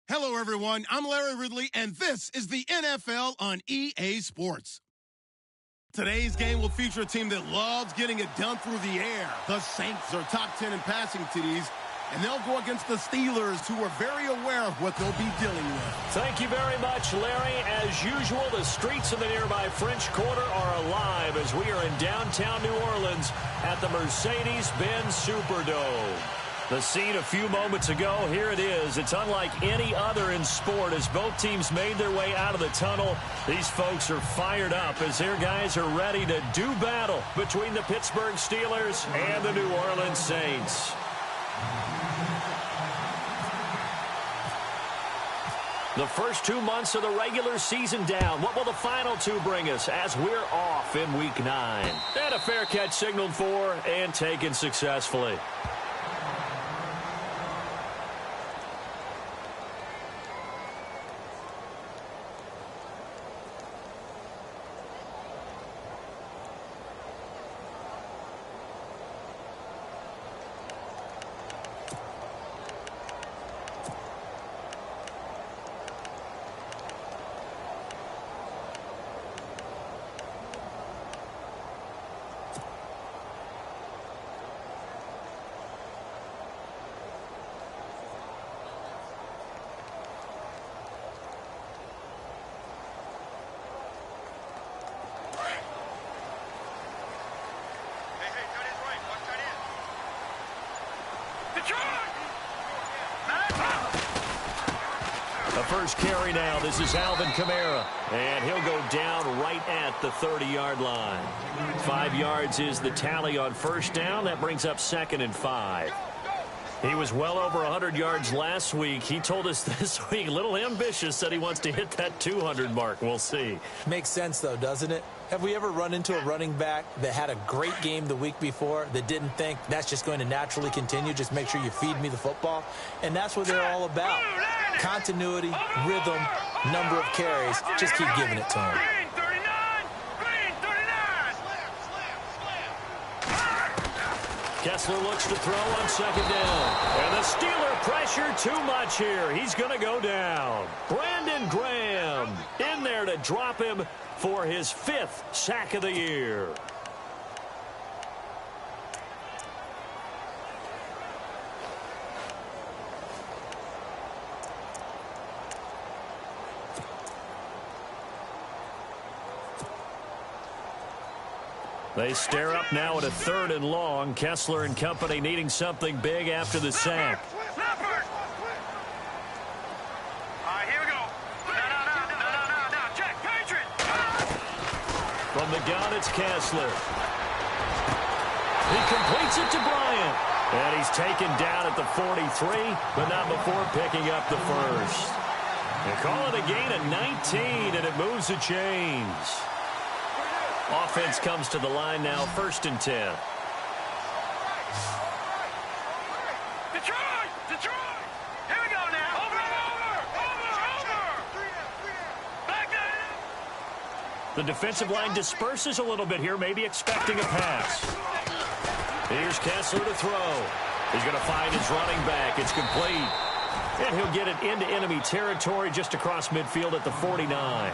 Hello, everyone. I'm Larry Ridley, and this is the NFL on EA Sports. Today's game will feature a team that loves getting it done through the air. The Saints are top 10 in passing TDs, and they'll go against the Steelers, who are very aware of what they'll be dealing with. Thank you very much, Larry. As usual, the streets of the nearby French Quarter are alive as we are in downtown New Orleans at the Mercedes-Benz Superdome. The scene a few moments ago, here it is. It's unlike any other in sport as both teams made their way out of the tunnel. These folks are fired up as their guys are ready to do battle between the Pittsburgh Steelers and the New Orleans Saints. The first 2 months of the regular season down. What will the final two bring us as we're off in Week 9? And a fair catch signaled for and taken successfully. The first carry now. This is Alvin Kamara. And he'll go down right at the 30-yard line. 5 yards is the tally on first down. That brings up 2nd and 5. He was well over 100 yards last week. He told us this week, a little ambitious, said he wants to hit that 200 mark. We'll see. Makes sense, though, doesn't it? Have we ever run into a running back that had a great game the week before that didn't think that's just going to naturally continue? Just make sure you feed me the football. And that's what they're all about. Continuity, rhythm, number of carries. Just keep giving it to him. Kessler looks to throw on 2nd down. And the Steeler pressure too much here. He's going to go down. Brandon Graham in there to drop him for his 5th sack of the year. They stare up now at a 3rd and long. Kessler and company needing something big after the sack. From the gun, it's Kessler. He completes it to Bryant. And he's taken down at the 43, but not before picking up the first. They call it a gain of 19, and it moves the chains. Offense comes to the line now, 1st and 10. Detroit! Here we go now. Over. Back that. The defensive line disperses a little bit here, maybe expecting a pass. Here's Kessler to throw. He's going to find his running back. It's complete. And he'll get it into enemy territory just across midfield at the 49.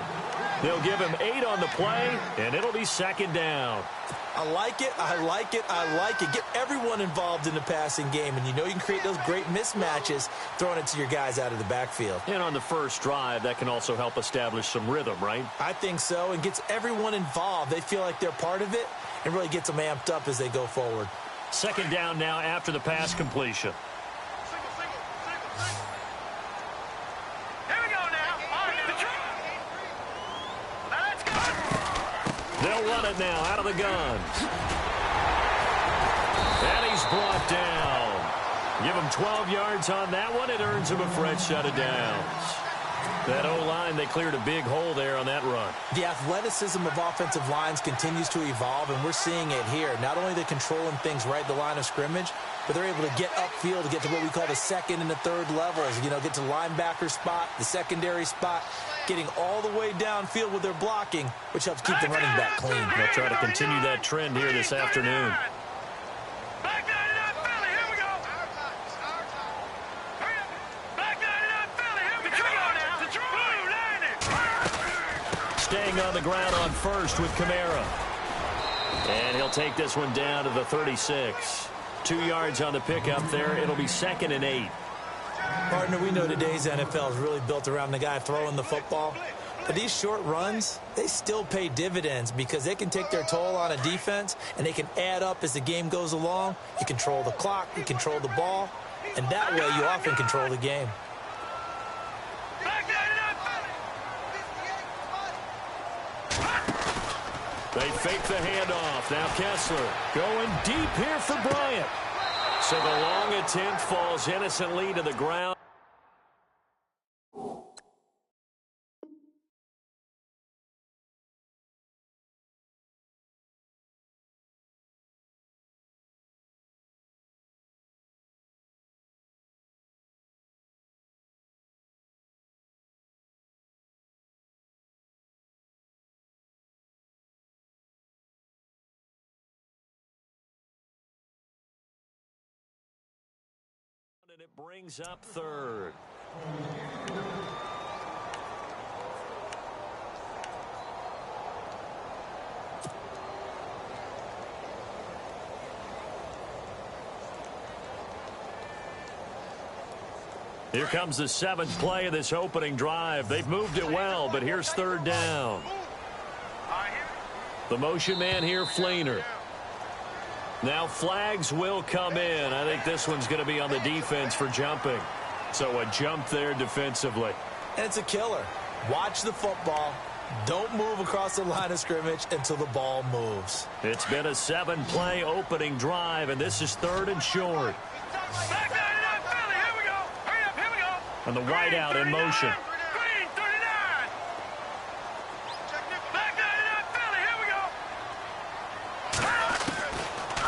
They'll give him 8 on the play, and it'll be 2nd down. I like it. Get everyone involved in the passing game, and you know you can create those great mismatches throwing it to your guys out of the backfield. And on the first drive, that can also help establish some rhythm, right? I think so, and gets everyone involved. They feel like they're part of it, and really gets them amped up as they go forward. 2nd down now after the pass completion. They'll run it now out of the gun. And he's brought down. Give him 12 yards on that one. It earns him a fresh set of downs. That O-line, they cleared a big hole there on that run. The athleticism of offensive lines continues to evolve, and we're seeing it here. Not only are they controlling things right at the line of scrimmage, but they're able to get upfield to get to what we call the 2nd and the 3rd levels. You know, get to linebacker spot, the secondary spot, getting all the way downfield with their blocking, which helps keep the running back clean. They'll try to continue that trend here this afternoon. on the ground on first with Kamara. And he'll take this one down to the 36. 2 yards on the pickup there. It'll be 2nd and 8. Partner, we know today's NFL is really built around the guy throwing the football. But these short runs, they still pay dividends because they can take their toll on a defense and they can add up as the game goes along. You control the clock, you control the ball, and that way you often control the game. They fake the handoff. Now Kessler going deep here for Bryant. So the long attempt falls innocently to the ground. And it brings up 3rd. Here comes the 7th play of this opening drive. They've moved it well, but here's 3rd down. The motion man here, Flainer. Now flags will come in. I think this one's going to be on the defense for jumping. So a jump there defensively. And it's a killer. Watch the football. Don't move across the line of scrimmage until the ball moves. It's been a 7-play opening drive, and this is 3rd and short. And the wideout in motion.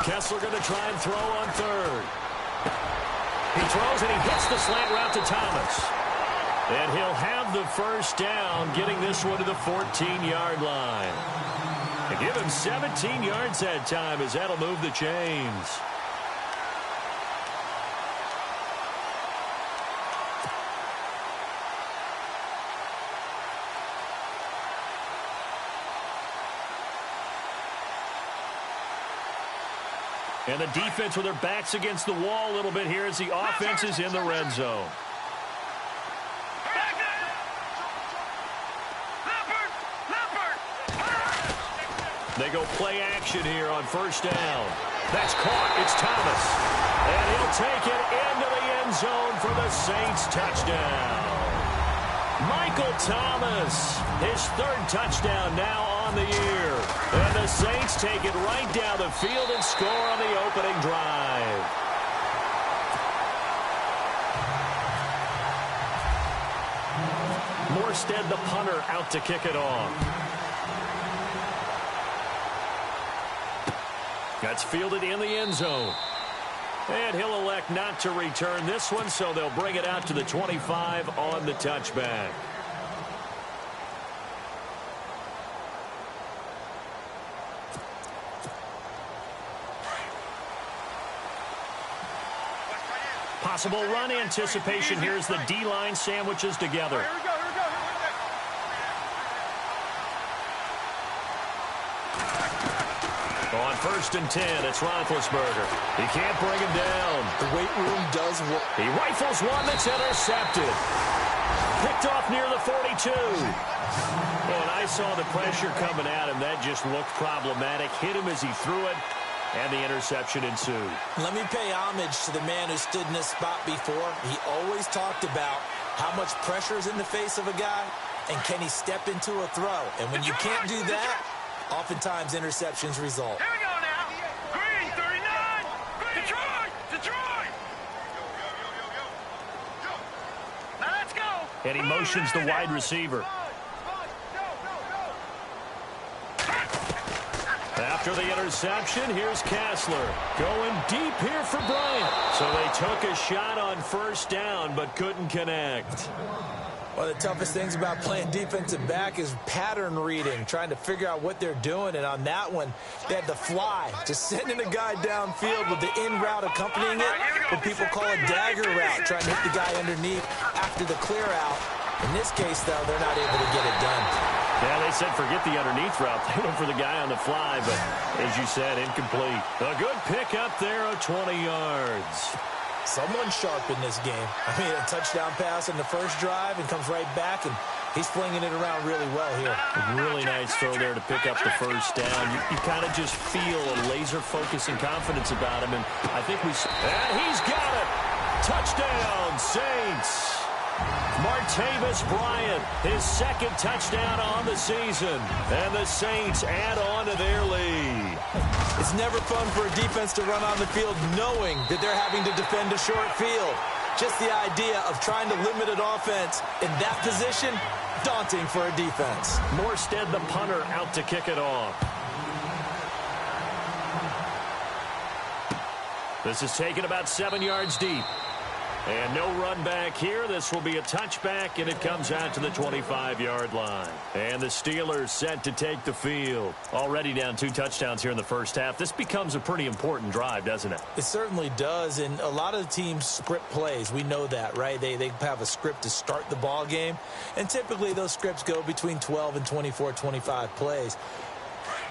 Kessler going to try and throw on 3rd. He throws and he hits the slant route to Thomas. And he'll have the first down, getting this one to the 14-yard line. And give him 17 yards that time as that'll move the chains. And the defense with their backs against the wall a little bit here as the offense is in the red zone. They go play action here on 1st down. That's caught. It's Thomas. And he'll take it into the end zone for the Saints touchdown. Michael Thomas, his 3rd touchdown now on the year. And the Saints take it right down the field and score on the opening drive. Morstead, the punter, out to kick it off. That's fielded in the end zone. And he'll elect not to return this one, so they'll bring it out to the 25 on the touchback. Possible run anticipation. Here's the D-line sandwiches together. On 1st and 10, it's Roethlisberger. He can't bring him down. The weight room does work. He rifles one that's intercepted. Picked off near the 42. And I saw the pressure coming at him. That just looked problematic. Hit him as he threw it, and the interception ensued. Let me pay homage to the man who stood in this spot before. He always talked about how much pressure is in the face of a guy, and can he step into a throw. And when you can't do that, oftentimes interceptions result. Here we go now. Green, 39. Detroit. Detroit. Now let's go. And he motions the wide receiver. After the interception, here's Kessler. Going deep here for Bryant. So they took a shot on 1st down, but couldn't connect. One of the toughest things about playing defensive back is pattern reading, trying to figure out what they're doing. And on that one, they had the fly, just sending a guy downfield with the in route accompanying it, what people call a dagger route, trying to hit the guy underneath after the clear out. In this case, though, they're not able to get it done. Yeah, they said forget the underneath route. They went for the guy on the fly, but as you said, incomplete. A good pick up there of 20 yards. Someone sharp in this game. I mean, a touchdown pass in the first drive and comes right back, and he's flinging it around really well here. A really nice throw there to pick up the first down. You kind of just feel a laser focus and confidence about him, and I think and he's got it. Touchdown, Saints. Martavis Bryant, his second touchdown on the season. And the Saints add on to their lead. It's never fun for a defense to run on the field knowing that they're having to defend a short field. Just the idea of trying to limit an offense in that position, daunting for a defense. Morstead, the punter, out to kick it off. This is taken about 7 yards deep. And no run back here. This will be a touchback, and it comes out to the 25-yard line. And the Steelers set to take the field. Already down 2 touchdowns here in the first half. This becomes a pretty important drive, doesn't it? It certainly does, and a lot of the teams script plays. We know that, right? They have a script to start the ball game, and typically those scripts go between 12 and 24, 25 plays.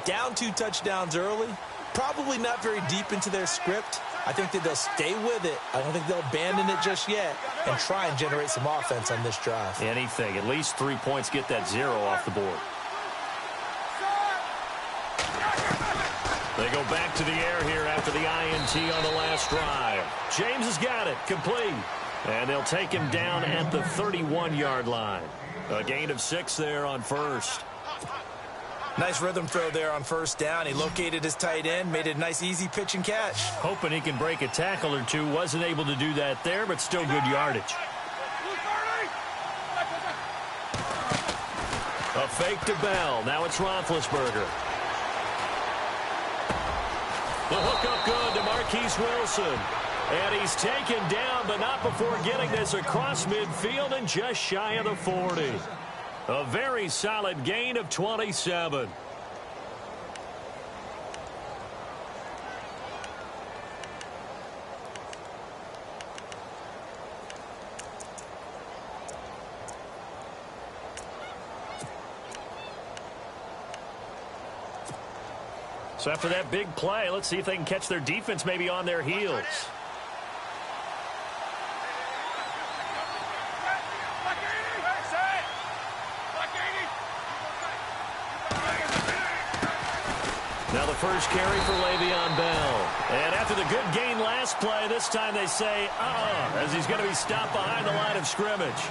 Down 2 touchdowns early, probably not very deep into their script. I think that they'll stay with it. I don't think they'll abandon it just yet and try and generate some offense on this drive. Anything. At least 3 points, get that 0 off the board. They go back to the air here after the INT on the last drive. James has got it. Complete. And they'll take him down at the 31-yard line. A gain of 6 there on first. Nice rhythm throw there on first down. He located his tight end, made it a nice easy pitch and catch. Hoping he can break a tackle or two. Wasn't able to do that there, but still good yardage. A fake to Bell. Now it's Roethlisberger. The hook up good to Marquise Wilson. And he's taken down, but not before getting this across midfield and just shy of the 40. A very solid gain of 27. So after that big play, let's see if they can catch their defense maybe on their heels. Now the first carry for Le'Veon Bell. And after the good gain last play, this time they say, as he's going to be stopped behind the line of scrimmage.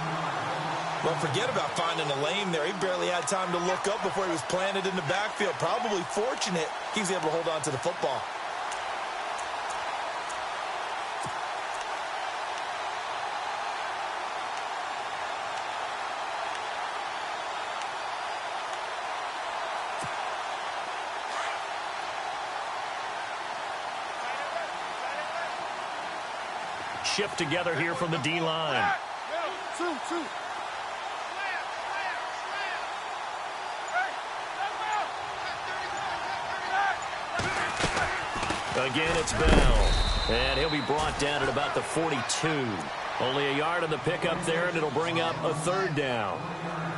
Well, forget about finding a lane there. He barely had time to look up before he was planted in the backfield. Probably fortunate he was able to hold on to the football. Shift together here from the D-line. Again, it's Bell. And he'll be brought down at about the 42. Only a yard on the pickup there, and it'll bring up a 3rd down.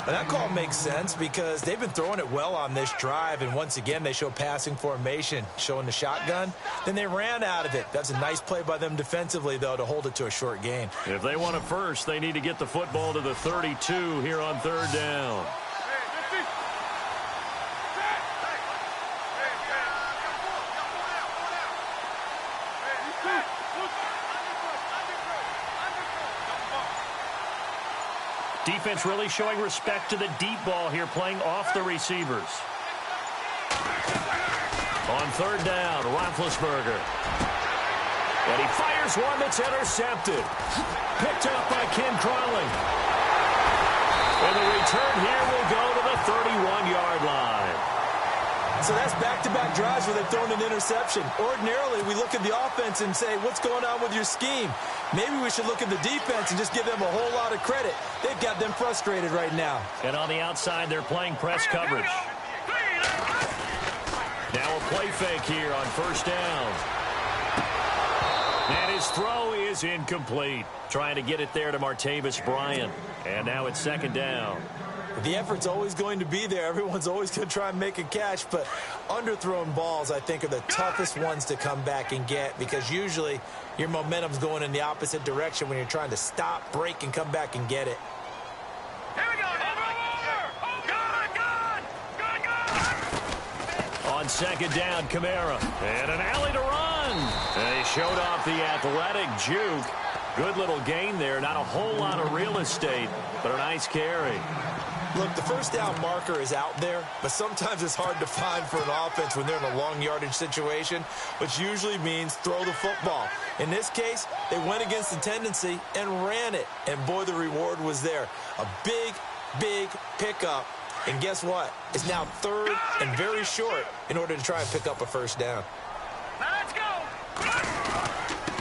And that call makes sense because they've been throwing it well on this drive, and once again they show passing formation, showing the shotgun. Then they ran out of it. That's a nice play by them defensively, though, to hold it to a short gain. If they want it first, they need to get the football to the 32 here on 3rd down. Defense really showing respect to the deep ball here, playing off the receivers. On 3rd down, Roethlisberger. And he fires one that's intercepted. Picked up by Ken Crawley. And the return here will go to the 31-yard line. So that's back-to-back drives where they've thrown an interception. Ordinarily, we look at the offense and say, what's going on with your scheme? Maybe we should look at the defense and just give them a whole lot of credit. They've got them frustrated right now. And on the outside, they're playing press coverage. Now a play fake here on 1st down. And his throw is incomplete. Trying to get it there to Martavis Bryant. And now it's 2nd down. The effort's always going to be there. Everyone's always going to try and make a catch, but underthrown balls, I think, are the toughest ones to come back and get because usually your momentum's going in the opposite direction when you're trying to stop, break, and come back and get it. Here we go. Over. Gone. On second down, Kamara. And an alley to run. And he showed off the athletic juke. Good little gain there. Not a whole lot of real estate, but a nice carry. Look, the first down marker is out there, but sometimes it's hard to find for an offense when they're in a long yardage situation, which usually means throw the football. In this case, they went against the tendency and ran it, and boy, the reward was there. A big, big pickup, and guess what? It's now third and very short in order to try and pick up a first down. Let's go.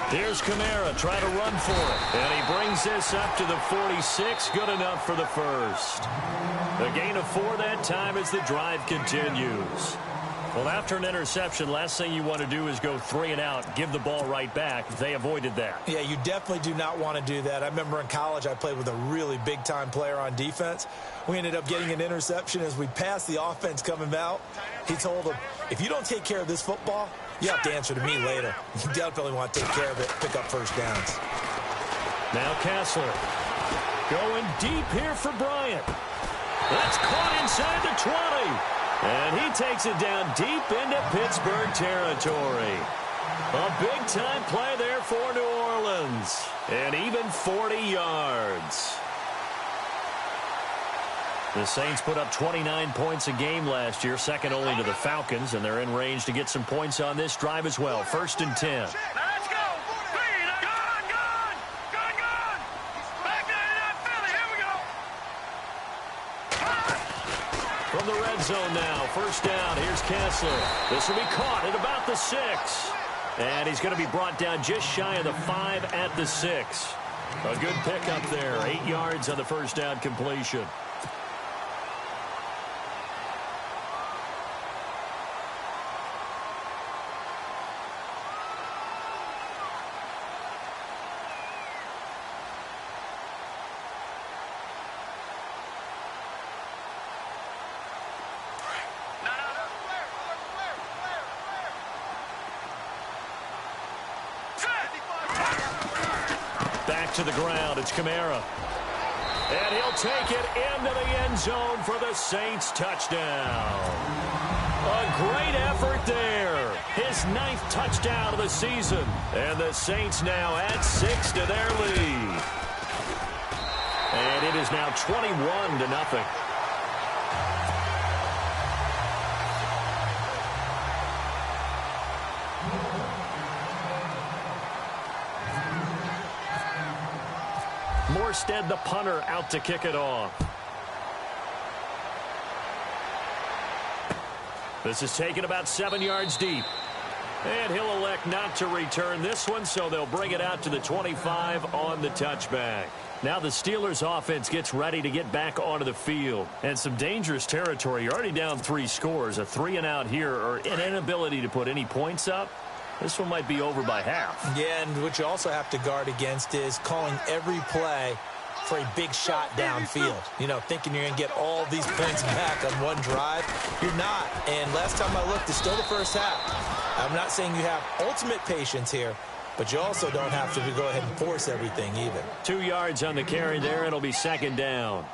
Here's Kamara trying to run for it. And he brings this up to the 46. Good enough for the first. A gain of 4 that time as the drive continues. Well, after an interception, last thing you want to do is go 3 and out, give the ball right back. They avoided that. Yeah, you definitely do not want to do that. I remember in college I played with a really big-time player on defense. We ended up getting an interception as we passed the offense coming out. He told him, if you don't take care of this football, you have to answer to me later. You definitely want to take care of it, pick up first downs. Now Kessler going deep here for Bryant. That's caught inside the 20. And he takes it down deep into Pittsburgh territory. A big-time play there for New Orleans. And even 40 yards. The Saints put up 29 points a game last year, second only to the Falcons, and they're in range to get some points on this drive as well. 1st and 10. Let's go. Gone. Back there in that Philly. Here we go. From the red zone now, 1st down. Here's Kessler. This will be caught at about the 6. And he's going to be brought down just shy of the 5 at the 6. A good pickup there. 8 yards on the 1st down completion. To the ground, it's Kamara. And he'll take it into the end zone for the Saints touchdown. A great effort there. His 9th touchdown of the season. And the Saints now add 6 to their lead. And it is now 21-0. Morstead, the punter, out to kick it off. This is taken about 7 yards deep. And he'll elect not to return this one, so they'll bring it out to the 25 on the touchback. Now the Steelers offense gets ready to get back onto the field. And some dangerous territory. You're already down 3 scores. A 3 and out here, or an inability to put any points up. This one might be over by half. Yeah, and what you also have to guard against is calling every play for a big shot downfield. You know, thinking you're going to get all these points back on one drive. You're not. And last time I looked, it's still the first half. I'm not saying you have ultimate patience here, but you also don't have to go ahead and force everything either. 2 yards on the carry there. It'll be 2nd down.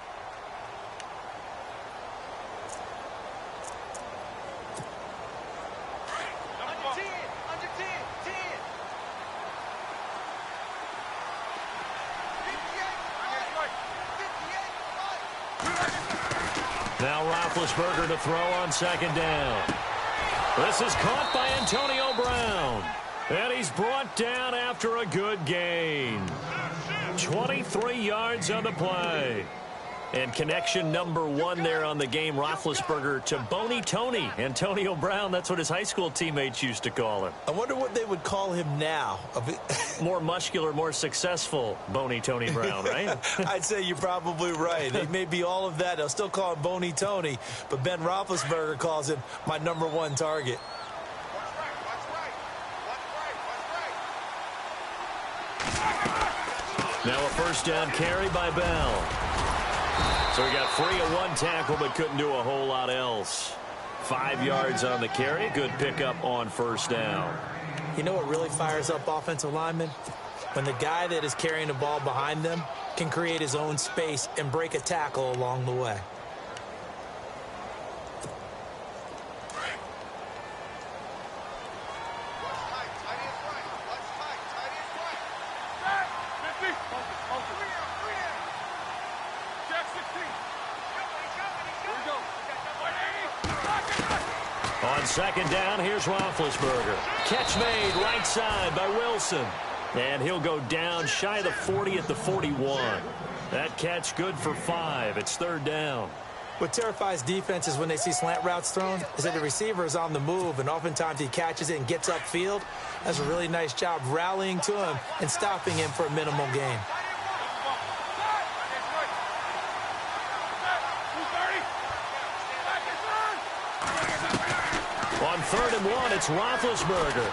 Now Roethlisberger to throw on 2nd down. This is caught by Antonio Brown. And he's brought down after a good gain. 23 yards on the play. And connection number 1 there on the game, Roethlisberger to Boney Tony. Antonio Brown, that's what his high school teammates used to call him. I wonder what they would call him now. More muscular, more successful Boney Tony Brown, right? I'd say you're probably right. They may be all of that. They'll still call him Boney Tony, but Ben Roethlisberger calls him my number 1 target. Now a 1st down carry by Bell. So he got free of one tackle but couldn't do a whole lot else. 5 yards on the carry. Good pickup on first down. You know what really fires up offensive linemen? When the guy that is carrying the ball behind them can create his own space and break a tackle along the way. On second down, here's Roethlisberger. Catch made right side by Wilson. And he'll go down shy of the 40 at the 41. That catch good for 5. It's third down. What terrifies defenses when they see slant routes thrown is that the receiver is on the move, and oftentimes he catches it and gets upfield. Does a really nice job rallying to him and stopping him for a minimal gain. On 3rd and 1, it's Roethlisberger.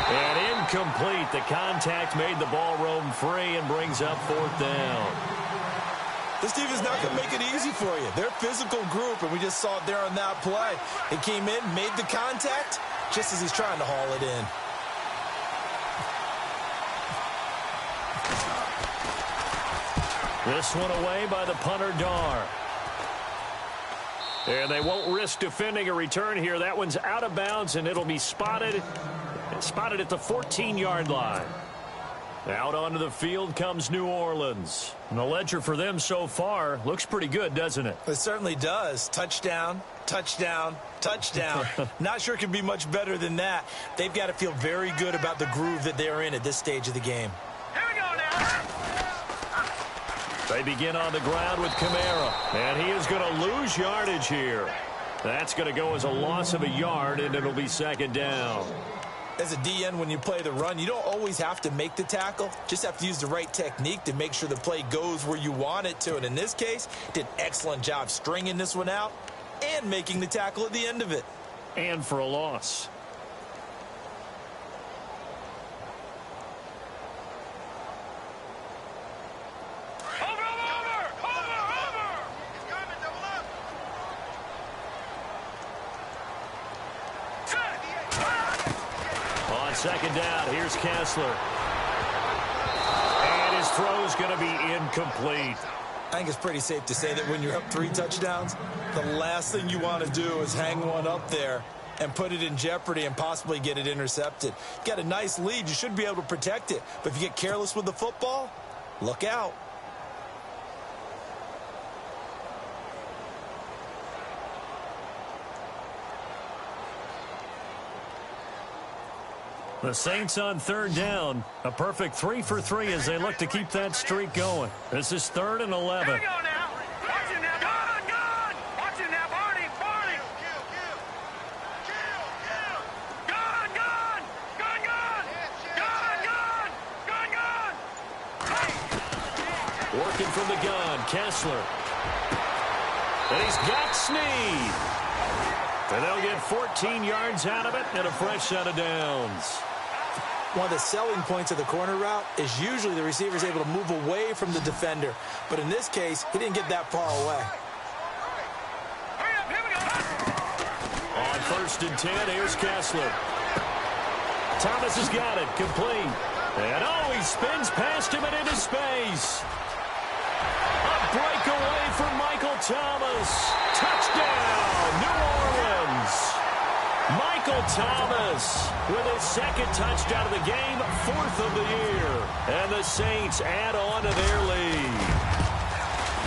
And incomplete. The contact made the ball roam free and brings up 4th down. This team is not going to make it easy for you. They're a physical group, and we just saw it there on that play. He came in, made the contact, just as he's trying to haul it in. This one away by the punter, Dar. And they won't risk defending a return here. That one's out of bounds, and it'll be spotted at the 14-yard line. Out onto the field comes New Orleans. And the ledger for them so far looks pretty good, doesn't it? It certainly does. Touchdown, touchdown, touchdown. Not sure it can be much better than that. They've got to feel very good about the groove that they're in at this stage of the game. Here we go now. They begin on the ground with Kamara. And he is going to lose yardage here. That's going to go as a loss of a yard, and it'll be second down. As a DN, when you play the run, you don't always have to make the tackle. Just have to use the right technique to make sure the play goes where you want it to. And in this case, did an excellent job stringing this one out and making the tackle at the end of it. And for a loss. Second down, here's Kessler. And his throw is going to be incomplete. I think it's pretty safe to say that when you're up 3 touchdowns, the last thing you want to do is hang one up there and put it in jeopardy and possibly get it intercepted. You got a nice lead, you should be able to protect it. But if you get careless with the football, look out. The Saints on third down. A perfect 3 for 3 as they look to keep that streak going. This is 3rd and 11. Here we go now. Watch it now. Gun. Watch it now. Barney. Gun. Working from the gun, Kessler. And he's got Snead. And they'll get 14 yards out of it and a fresh set of downs. One of the selling points of the corner route is usually the receiver is able to move away from the defender. But in this case, he didn't get that far away. On 1st and 10, here's Kessler. Thomas has got it, complete. And he spins past him and into space. A breakaway for Michael Thomas. Touchdown, New Orleans. Michael Thomas with his 2nd touchdown of the game, 4th of the year. And the Saints add on to their lead.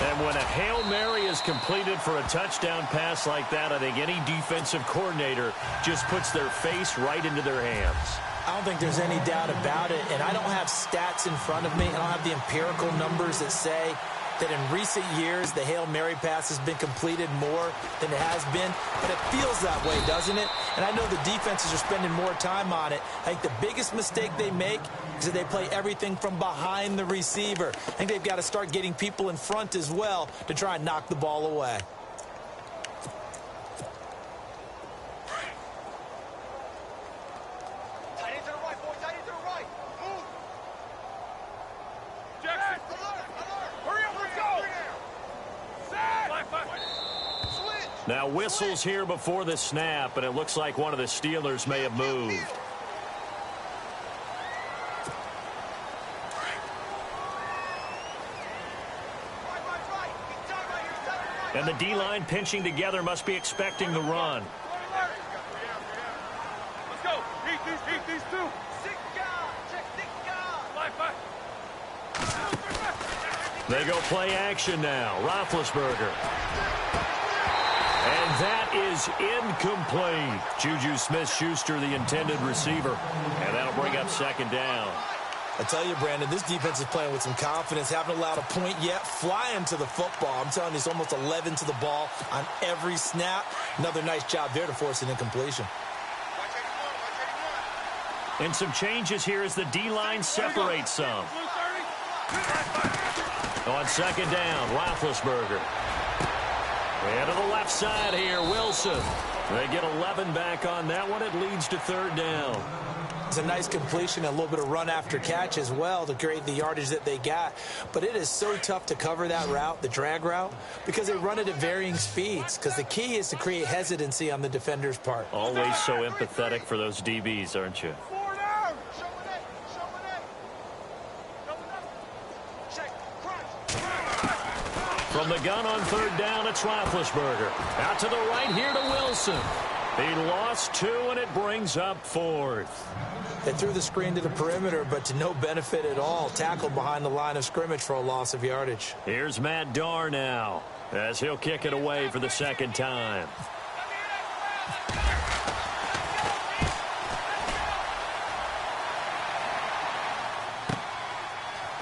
And when a Hail Mary is completed for a touchdown pass like that, I think any defensive coordinator just puts their face right into their hands. I don't think there's any doubt about it, and I don't have stats in front of me. I don't have the empirical numbers that say that in recent years the Hail Mary pass has been completed more than it has been, but it feels that way, doesn't it? And I know the defenses are spending more time on it. I think the biggest mistake they make is that they play everything from behind the receiver. I think they've got to start getting people in front as well to try and knock the ball away. Hurry Now whistles here before the snap, and it looks like one of the Steelers may have moved. And the D-line pinching together must be expecting the run. Let's go. Heat these two. Six guard. Check six guard. They go play action now. Roethlisberger. And that is incomplete. Juju Smith-Schuster, the intended receiver. And that'll bring up second down. I tell you, Brandon, this defense is playing with some confidence. Haven't allowed a point yet. Flying to the football. I'm telling you, it's almost 11 to the ball on every snap. Another nice job there to force an incompletion. And some changes here as the D-line separates some. On second down, Roethlisberger. And to the left side here, Wilson. They get 11 back on that one. It leads to third down. It's a nice completion, a little bit of run after catch as well to create the yardage that they got. But it is so tough to cover that route, the drag route, because they run it at varying speeds. Because the key is to create hesitancy on the defender's part. Always so empathetic for those DBs, aren't you? From the gun on third down, it's Roethlisberger. Out to the right here to Wilson. He lost 2, and it brings up fourth. They threw the screen to the perimeter, but to no benefit at all. Tackled behind the line of scrimmage for a loss of yardage. Here's Matt Darr now, as he'll kick it away for the second time.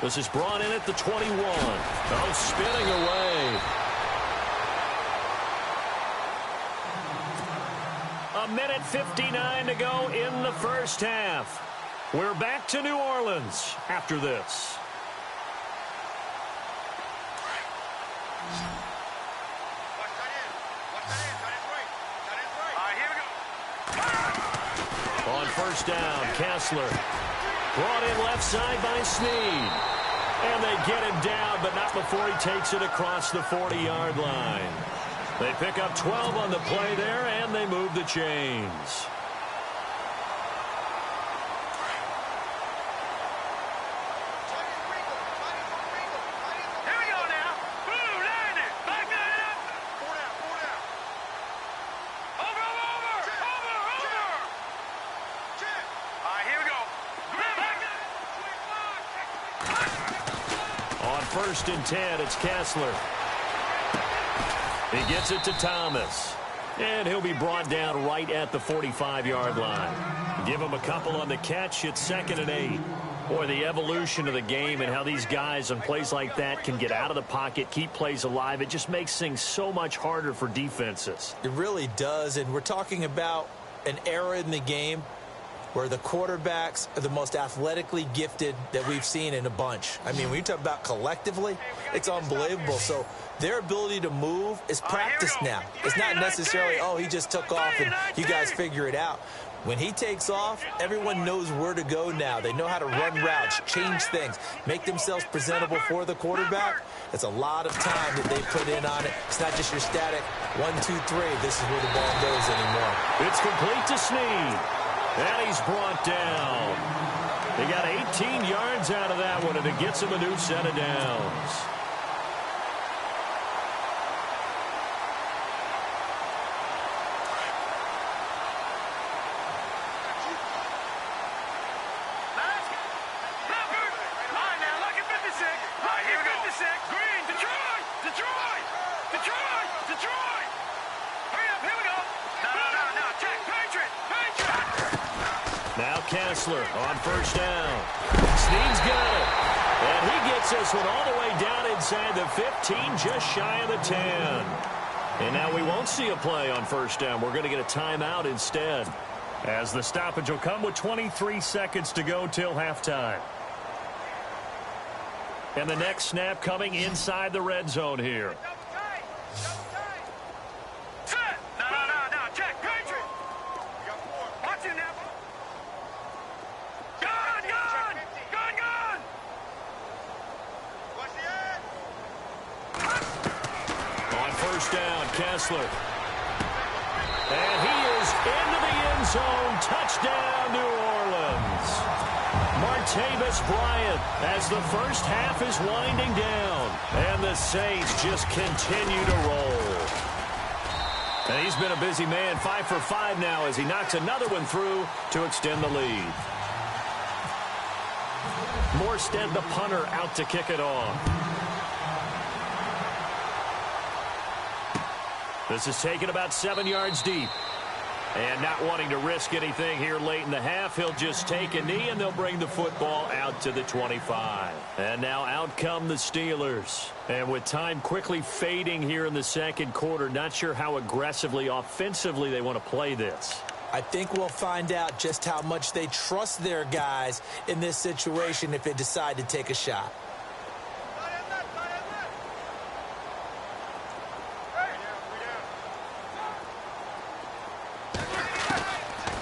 This is brought in at the 21. Oh, spinning away. A minute 59 to go in the first half. We're back to New Orleans after this. On first down, Kessler. Brought in left side by Snead. And they get him down, but not before he takes it across the 40-yard line. They pick up 12 on the play there, and they move the chains. Here we go now. Blue, line it. Back that up. Four down. Over. Check. All right, here we go. Back On first and 10, it's Kessler. He gets it to Thomas. And he'll be brought down right at the 45-yard line. Give him a couple on the catch. It's 2nd and 8. Boy, the evolution of the game and how these guys on plays like that can get out of the pocket, keep plays alive, it just makes things so much harder for defenses. It really does, and we're talking about an era in the game where the quarterbacks are the most athletically gifted that we've seen in a bunch. I mean, when you talk about collectively, it's unbelievable. So their ability to move is practiced now. It's not necessarily, oh, he just took off and you guys figure it out. When he takes off, everyone knows where to go now. They know how to run routes, change things, make themselves presentable for the quarterback. It's a lot of time that they put in on it. It's not just your static 1, 2, 3. This is where the ball goes anymore. It's complete to Snead. And he's brought down. He got 18 yards out of that one, and it gets him a new set of downs. Kessler on first down. Snead's got it. And he gets this one all the way down inside the 15, just shy of the 10. And now we won't see a play on first down. We're going to get a timeout instead, as the stoppage will come with 23 seconds to go till halftime. And the next snap coming inside the red zone here. Kessler. And he is into the end zone. Touchdown, New Orleans. Martavis Bryant as the first half is winding down. And the Saints just continue to roll. And he's been a busy man, 5 for 5 now as he knocks another one through to extend the lead. Morstead, the punter, out to kick it off. This is taken about 7 yards deep. And not wanting to risk anything here late in the half, he'll just take a knee, and they'll bring the football out to the 25. And now out come the Steelers. And with time quickly fading here in the second quarter, not sure how aggressively, offensively they want to play this. I think we'll find out just how much they trust their guys in this situation if they decide to take a shot.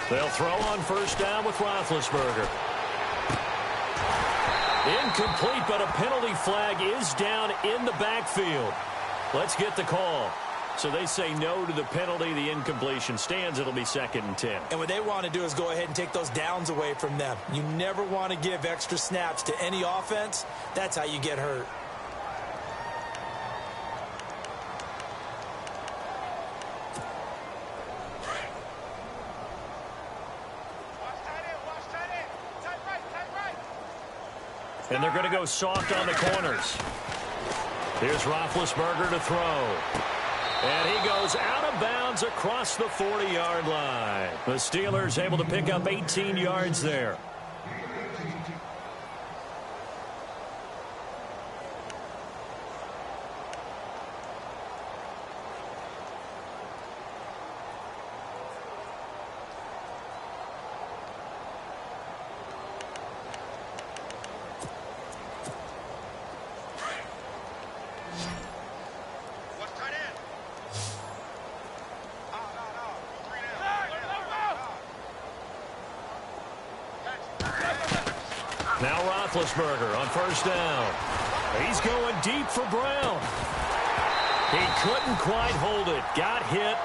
They'll throw on first down with Roethlisberger. Incomplete, but a penalty flag is down in the backfield. Let's get the call. So they say no to the penalty. The incompletion stands. It'll be 2nd and 10. And what they want to do is go ahead and take those downs away from them. You never want to give extra snaps to any offense. That's how you get hurt. And they're going to go soft on the corners. Here's Roethlisberger to throw. And he goes out of bounds across the 40-yard line. The Steelers able to pick up 18 yards there. Now Roethlisberger on first down. He's going deep for Brown. He couldn't quite hold it. Got hit